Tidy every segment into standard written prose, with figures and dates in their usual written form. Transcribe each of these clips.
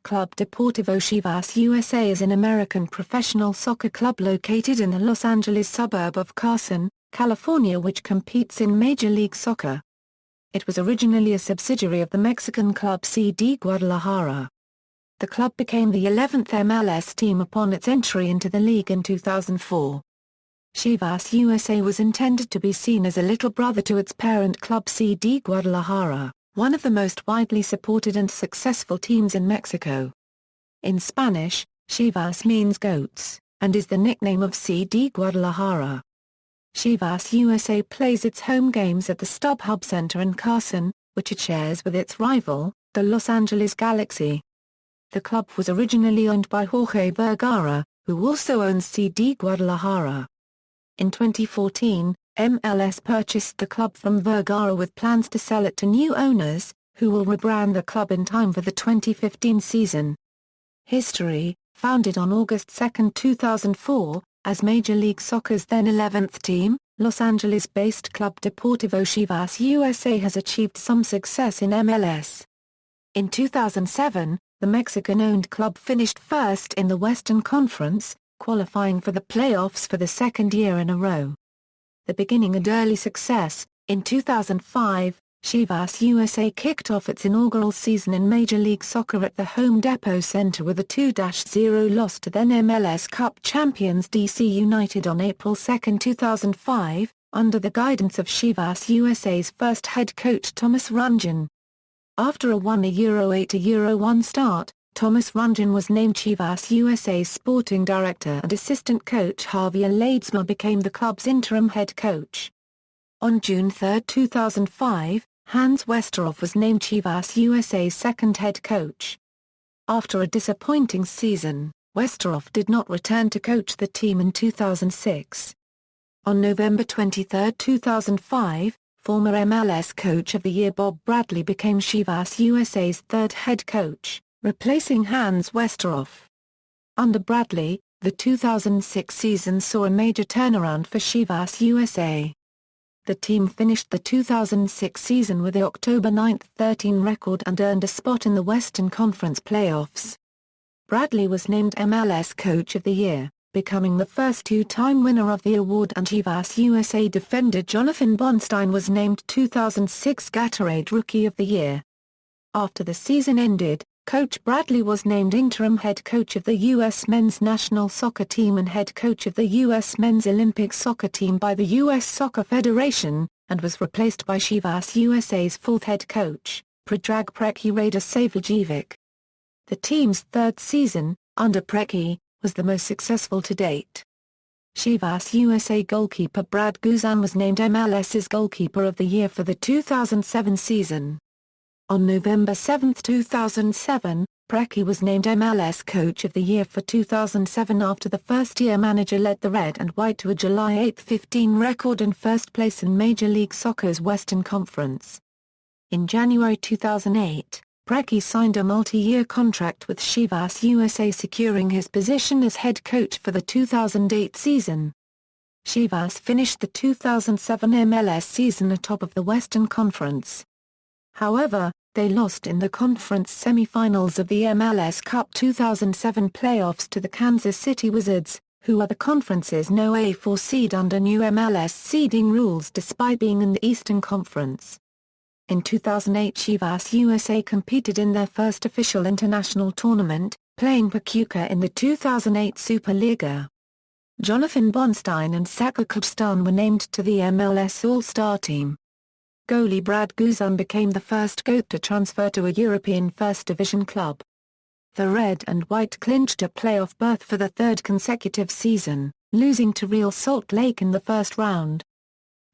club Deportivo Chivas USA is an American professional soccer club located in the Los Angeles suburb of Carson, California, which competes in Major League Soccer. It was originally a subsidiary of the Mexican club CD Guadalajara. The club became the 11th MLS team upon its entry into the league in 2004. Chivas USA was intended to be seen as a little brother to its parent club CD Guadalajara, one of the most widely supported and successful teams in Mexico. In Spanish, Chivas means goats, and is the nickname of CD Guadalajara. Chivas USA plays its home games at the StubHub Center in Carson, which it shares with its rival, the Los Angeles Galaxy. The club was originally owned by Jorge Vergara, who also owns CD Guadalajara. In 2014, MLS purchased the club from Vergara with plans to sell it to new owners, who will rebrand the club in time for the 2015 season. History: founded on August 2, 2004, as Major League Soccer's then 11th team, Los Angeles-based club Deportivo Chivas USA has achieved some success in MLS. In 2007, the Mexican-owned club finished first in the Western Conference, qualifying for the playoffs for the second year in a row. The beginning and early success: in 2005, Chivas USA kicked off its inaugural season in Major League Soccer at the home Depot Center with a 2-0 loss to then MLS Cup champions DC United on April 2, 2005, under the guidance of Chivas USA's first head coach Thomas Runjan. After a 1-8-1 start, Thomas Runjan was named Chivas USA's sporting director, and assistant coach Javier Ledesma became the club's interim head coach. On June 3, 2005, Hans Westerhoff was named Chivas USA's second head coach. After a disappointing season, Westerhoff did not return to coach the team in 2006. On November 23, 2005, former MLS Coach of the Year Bob Bradley became Chivas USA's third head coach, replacing Hans Westerhoff. Under Bradley, the 2006 season saw a major turnaround for Chivas USA. The team finished the 2006 season with the October 9-13 record and earned a spot in the Western Conference playoffs. Bradley was named MLS Coach of the Year, becoming the first two-time winner of the award, and Chivas USA defender Jonathan Bonstein was named 2006 Gatorade Rookie of the Year. After the season ended, Coach Bradley was named interim head coach of the U.S. men's national soccer team and head coach of the U.S. men's Olympic soccer team by the U.S. Soccer Federation, and was replaced by Chivas USA's fourth head coach, Predrag Savljevic. The team's third season, under Preki, was the most successful to date. Chivas USA goalkeeper Brad Guzan was named MLS's Goalkeeper of the Year for the 2007 season. On November 7, 2007, Preki was named MLS Coach of the Year for 2007 after the first-year manager led the Red and White to a July 8-15 record and first place in Major League Soccer's Western Conference. In January 2008, Preki signed a multi-year contract with Chivas USA, securing his position as head coach for the 2008 season. Chivas finished the 2007 MLS season atop of the Western Conference. However, they lost in the conference semi-finals of the MLS Cup 2007 playoffs to the Kansas City Wizards, who are the conference's no A4 seed under new MLS seeding rules despite being in the Eastern Conference. In 2008, Chivas USA competed in their first official international tournament, playing Pachuca in the 2008 Superliga. Jonathan Bonstein and Saka Klubstan were named to the MLS All-Star team. Goalie Brad Guzan became the first GOAT to transfer to a European First Division club. The Red and White clinched a playoff berth for the third consecutive season, losing to Real Salt Lake in the first round.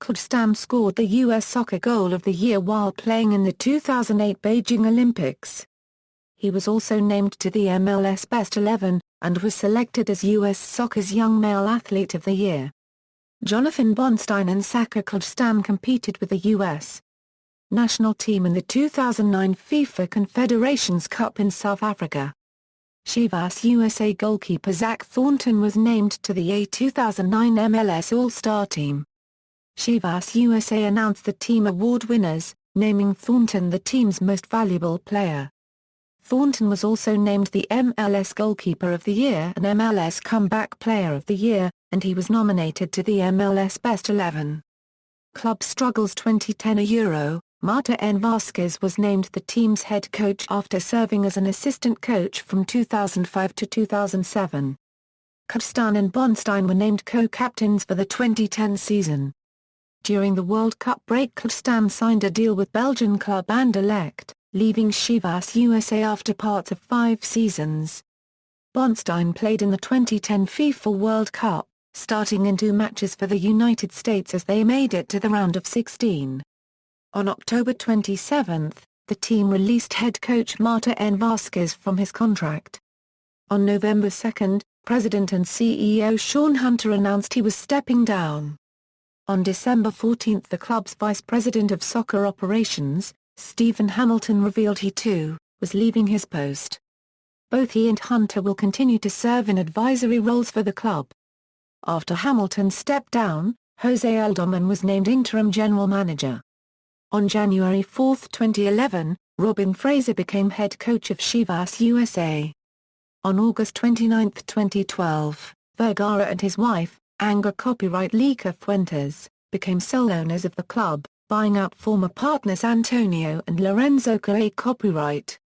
Klubstan scored the U.S. Soccer Goal of the Year while playing in the 2008 Beijing Olympics. He was also named to the MLS Best 11, and was selected as U.S. Soccer's Young Male Athlete of the Year. Jonathan Bonstein and Saka Klubstan competed with the U.S. national team in the 2009 FIFA Confederations Cup in South Africa. Chivas USA goalkeeper Zach Thornton was named to the 2009 MLS All-Star team. Chivas USA announced the team award winners, naming Thornton the team's most valuable player. Thornton was also named the MLS Goalkeeper of the Year and MLS Comeback Player of the Year, and he was nominated to the MLS Best 11. Club struggles 2010 Euro, Marta N. Vasquez was named the team's head coach after serving as an assistant coach from 2005 to 2007. Carson and Bonstein were named co-captains for the 2010 season. During the World Cup break, Carson signed a deal with Belgian club Anderlecht, leaving Chivas USA after parts of 5 seasons. Bonstein played in the 2010 FIFA World Cup, starting in 2 matches for the United States as they made it to the round of 16. On October 27, the team released head coach Marta N. Vasquez from his contract. On November 2, President and CEO Sean Hunter announced he was stepping down. On December 14, the club's Vice President of Soccer Operations, Stephen Hamilton, revealed he too was leaving his post. Both he and Hunter will continue to serve in advisory roles for the club. After Hamilton stepped down, Jose Alderman was named interim general manager. On January 4, 2011, Robin Fraser became head coach of Chivas USA. On August 29, 2012, Vergara and his wife, Anger copyright Lika Fuentes, became sole owners of the club, buying out former partners Antonio and Lorenzo Correa copyright.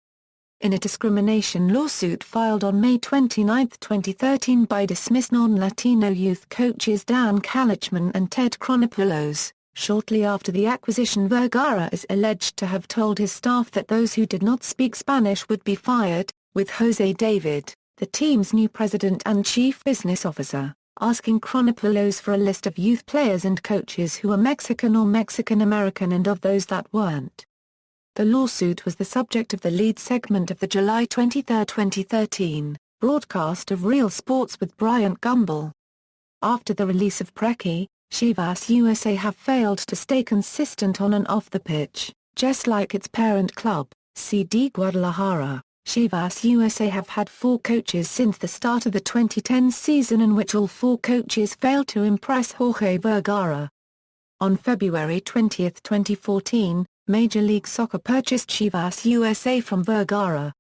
In a discrimination lawsuit filed on May 29, 2013 by dismissed non-Latino youth coaches Dan Kalichman and Ted Chronopoulos, shortly after the acquisition, Vergara is alleged to have told his staff that those who did not speak Spanish would be fired, with Jose David, the team's new president and chief business officer, asking Chronopoulos for a list of youth players and coaches who were Mexican or Mexican-American and of those that weren't. The lawsuit was the subject of the lead segment of the July 23, 2013, broadcast of Real Sports with Bryant Gumbel. After the release of Preki, Chivas USA have failed to stay consistent on and off the pitch, just like its parent club, CD Guadalajara. Chivas USA have had 4 coaches since the start of the 2010 season, in which all 4 coaches failed to impress Jorge Vergara. On February 20, 2014, Major League Soccer purchased Chivas USA from Vergara.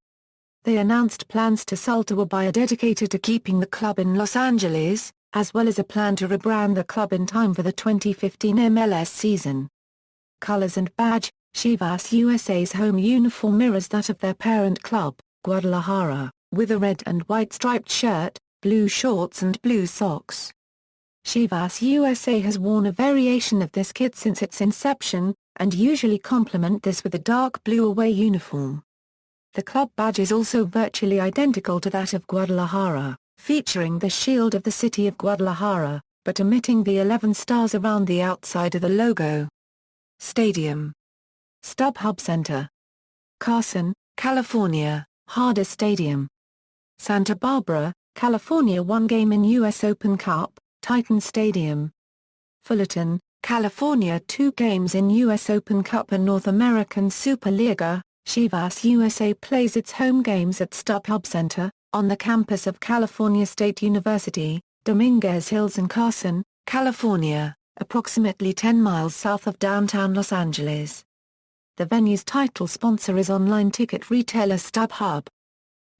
They announced plans to sell to a buyer dedicated to keeping the club in Los Angeles, as well as a plan to rebrand the club in time for the 2015 MLS season. Colors and badge: Chivas USA's home uniform mirrors that of their parent club, Guadalajara, with a red and white striped shirt, blue shorts and blue socks. Chivas USA has worn a variation of this kit since its inception, and usually complement this with a dark blue away uniform. The club badge is also virtually identical to that of Guadalajara, featuring the shield of the city of Guadalajara, but omitting the 11 stars around the outside of the logo. Stadium: StubHub Center, Carson, California, Harder Stadium. Santa Barbara, California. 1 game in U.S. Open Cup, Titan Stadium. Fullerton, California. 2 games in U.S. Open Cup and North American Superliga. Chivas USA plays its home games at StubHub Center, on the campus of California State University, Dominguez Hills in Carson, California, approximately 10 miles south of downtown Los Angeles. The venue's title sponsor is online ticket retailer StubHub.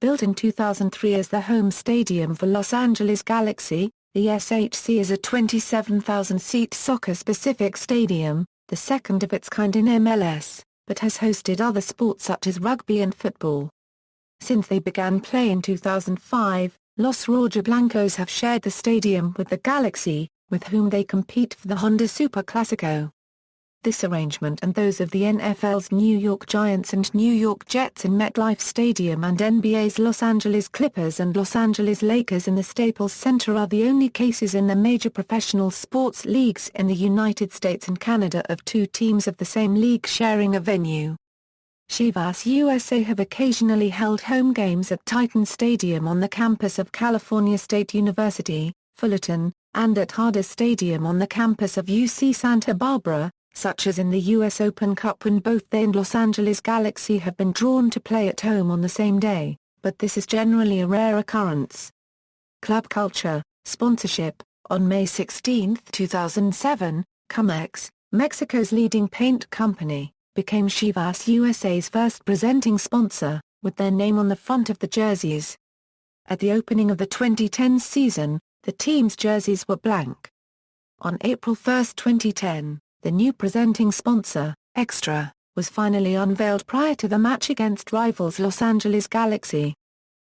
Built in 2003 as the home stadium for Los Angeles Galaxy, the SHC is a 27,000-seat soccer-specific stadium, the second of its kind in MLS, but has hosted other sports such as rugby and football. Since they began play in 2005, Los Rojiblancos have shared the stadium with the Galaxy, with whom they compete for the Honda Super Classico. This arrangement and those of the NFL's New York Giants and New York Jets in MetLife Stadium and NBA's Los Angeles Clippers and Los Angeles Lakers in the Staples Center are the only cases in the major professional sports leagues in the United States and Canada of 2 teams of the same league sharing a venue. Chivas USA have occasionally held home games at Titan Stadium on the campus of California State University, Fullerton, and at Harder Stadium on the campus of UC Santa Barbara, such as in the U.S. Open Cup when both they and Los Angeles Galaxy have been drawn to play at home on the same day, but this is generally a rare occurrence. Club culture, sponsorship: on May 16, 2007, Comex, Mexico's leading paint company, became Chivas USA's first presenting sponsor, with their name on the front of the jerseys. At the opening of the 2010 season, the team's jerseys were blank. On April 1, 2010, the new presenting sponsor, Extra, was finally unveiled prior to the match against rivals Los Angeles Galaxy.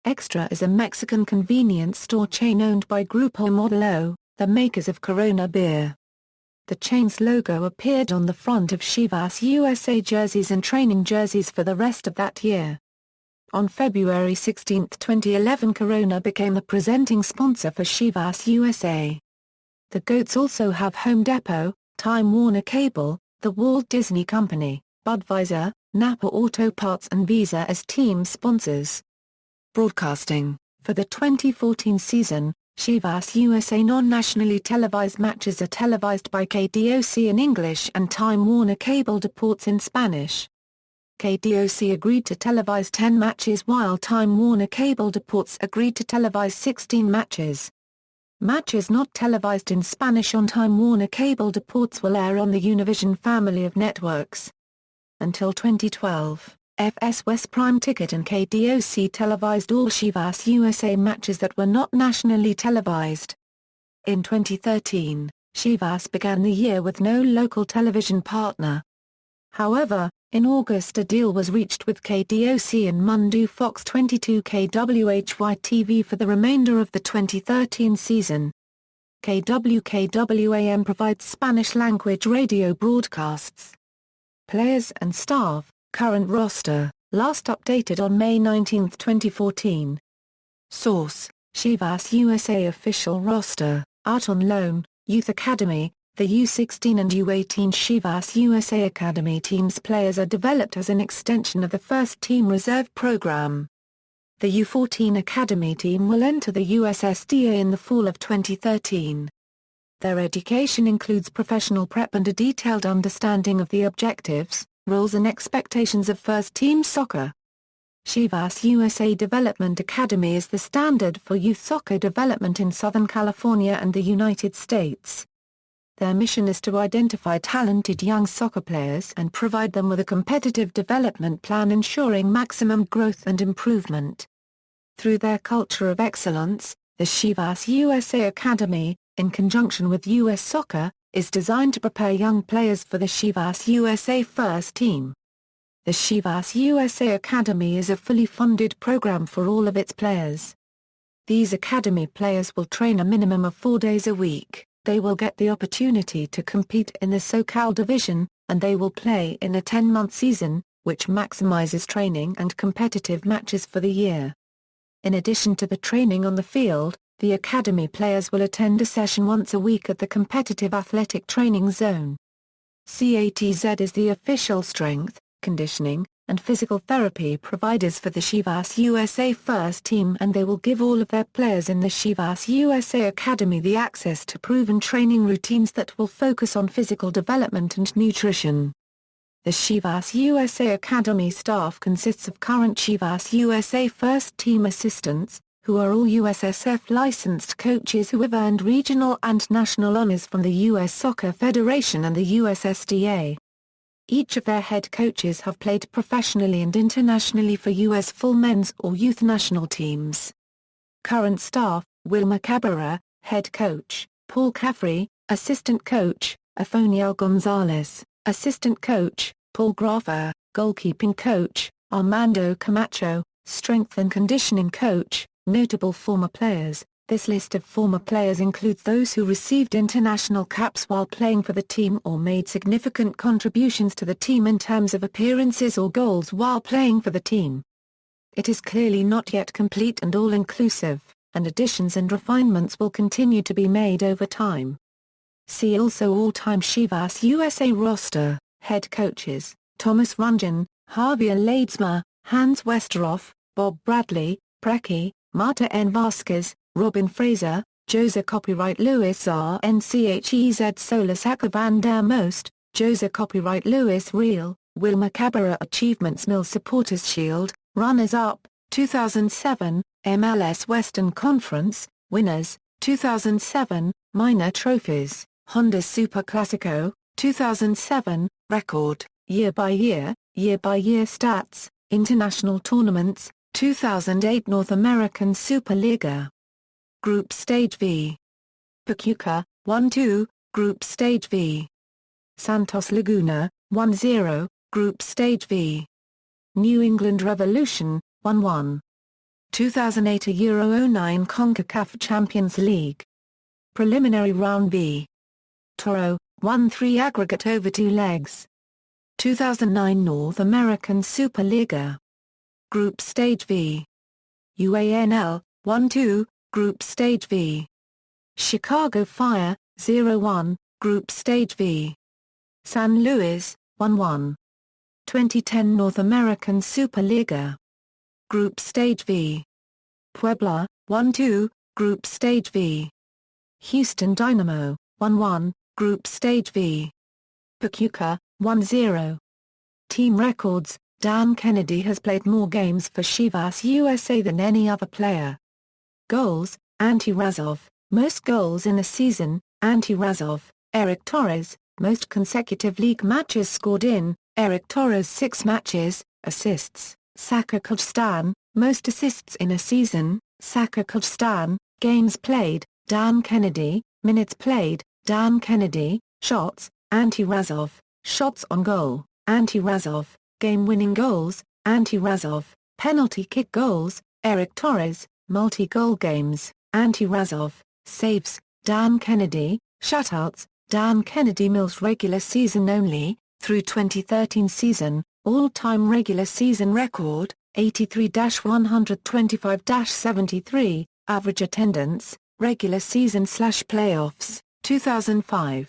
Extra is a Mexican convenience store chain owned by Grupo Modelo, the makers of Corona beer. The chain's logo appeared on the front of Chivas USA jerseys and training jerseys for the rest of that year. On February 16, 2011, Corona became the presenting sponsor for Chivas USA. The Goats also have Home Depot, Time Warner Cable, the Walt Disney Company, Budweiser, Napa Auto Parts and Visa as team sponsors. Broadcasting: for the 2014 season, Chivas USA non-nationally televised matches are televised by KDOC in English and Time Warner Cable Deportes in Spanish. KDOC agreed to televise 10 matches while Time Warner Cable Deportes agreed to televise 16 matches. Matches not televised in Spanish on Time Warner Cable Deportes will air on the Univision family of networks. Until 2012, FS West Prime Ticket and KDOC televised all Chivas USA matches that were not nationally televised. In 2013, Chivas began the year with no local television partner. However, in August a deal was reached with KDOC and Mundo Fox 22 KWHY-TV for the remainder of the 2013 season. KWKWAM provides Spanish-language radio broadcasts. Players and staff, current roster, last updated on May 19, 2014. Source: Chivas USA official roster, out on loan, Youth Academy. The U16 and U18 Chivas USA Academy teams players are developed as an extension of the first-team reserve program. The U14 Academy team will enter the USSDA in the fall of 2013. Their education includes professional prep and a detailed understanding of the objectives, roles and expectations of first-team soccer. Chivas USA Development Academy is the standard for youth soccer development in Southern California and the United States. Their mission is to identify talented young soccer players and provide them with a competitive development plan ensuring maximum growth and improvement. Through their culture of excellence, the Chivas USA Academy, in conjunction with U.S. Soccer, is designed to prepare young players for the Chivas USA first team. The Chivas USA Academy is a fully funded program for all of its players. These academy players will train a minimum of 4 days a week. They will get the opportunity to compete in the SoCal division, and they will play in a 10-month season, which maximizes training and competitive matches for the year. In addition to the training on the field, the academy players will attend a session once a week at the competitive athletic training zone. CATZ is the official strength, conditioning, and physical therapy providers for the Chivas USA first team, and they will give all of their players in the Chivas USA Academy the access to proven training routines that will focus on physical development and nutrition. The Chivas USA Academy staff consists of current Chivas USA first team assistants, who are all USSF licensed coaches who have earned regional and national honors from the U.S. Soccer Federation and the USSDA. Each of their head coaches have played professionally and internationally for U.S. full men's or youth national teams. Current staff: Wilmer Cabrera, head coach; Paul Caffrey, assistant coach; Afoniel Gonzalez, assistant coach; Paul Graffer, goalkeeping coach; Armando Camacho, strength and conditioning coach. Notable former players: this list of former players includes those who received international caps while playing for the team or made significant contributions to the team in terms of appearances or goals while playing for the team. It is clearly not yet complete and all-inclusive, and additions and refinements will continue to be made over time. See also all-time Chivas USA roster, head coaches: Thomas Runjan, Javier Ledesma, Hans Westerhoff, Bob Bradley, Preki, Marta N. Vasquez, Robin Fraser, Jose Copyright Luis R. Nchez Solis Van der Most, Jose Copyright Luis Real, Wilmer Cabrera Achievements Mill Supporters Shield, Runners-up, 2007, MLS Western Conference, Winners, 2007, Minor Trophies, Honda Super Classico, 2007, Record, year-by-year stats, International Tournaments, 2008 North American Superliga. Group Stage V. Pachuca, 1-2, Group Stage V. Santos Laguna, 1-0, Group Stage V. New England Revolution, 1-1. 2008 Euro 09 CONCACAF Champions League. Preliminary Round B. Toro, 1-3 aggregate over 2 legs. 2009 North American Superliga. Group Stage V. UANL, 1-2, Group Stage V. Chicago Fire, 0-1, Group Stage V. San Luis, 1-1. 2010 North American Superliga. Group Stage V. Puebla, 1-2, Group Stage V. Houston Dynamo, 1-1, Group Stage V. Pachuca, 1-0. Team records: Dan Kennedy has played more games for Chivas USA than any other player. Goals: Ante Razov, most goals in a season, Ante Razov. Eric Torres, most consecutive league matches scored in, Eric Torres 6 matches. Assists: Saka Kajstan, most assists in a season, Saka Kajstan. Games played: Dan Kennedy. Minutes played: Dan Kennedy. Shots: Ante Razov. Shots on goal: Ante Razov. Game-winning goals: Ante Razov. Penalty kick goals: Eric Torres. Multi-goal games: Ante Razov. Saves: Dan Kennedy. Shutouts: Dan Kennedy. Mills regular season only, through 2013 season, all-time regular season record, 83-125-73, average attendance, regular season/playoffs, 2005.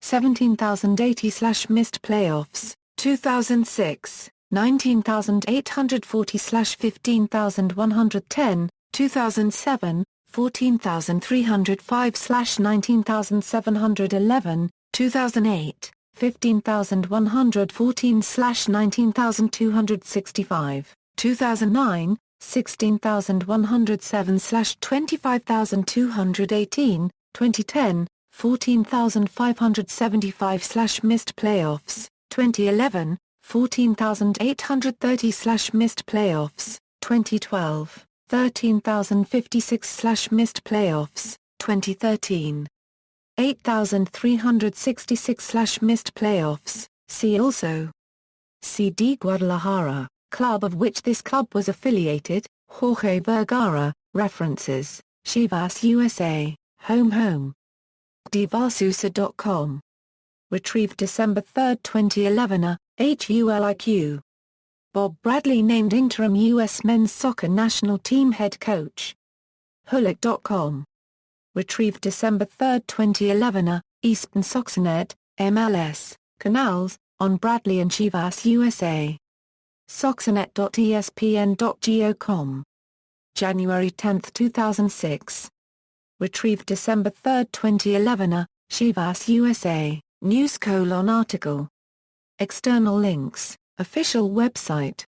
17,080/missed playoffs, 2006, 19,840/15,110, 2007, 14,305/19,711, 2008, 15,114/19,265, 2009, 16,107/25,218, 2010, 14,575/missed playoffs, 2011, 14,830/missed playoffs, 2012, 13,056/missed playoffs, 2013. 8,366/missed playoffs. See also. CD Guadalajara, club of which this club was affiliated, Jorge Vergara. References: Chivas USA, home. Divasusa.com. Retrieved December 3, 2011. HULIQ. Bob Bradley named interim U.S. men's soccer national team head coach. Hulic.com. Retrieved December 3, 2011. Eastern Soxnet, MLS, Canals, on Bradley and Chivas USA. Soxnet.espn.go.com. January 10, 2006. Retrieved December 3, 2011. Chivas USA, News: article. External links, official website.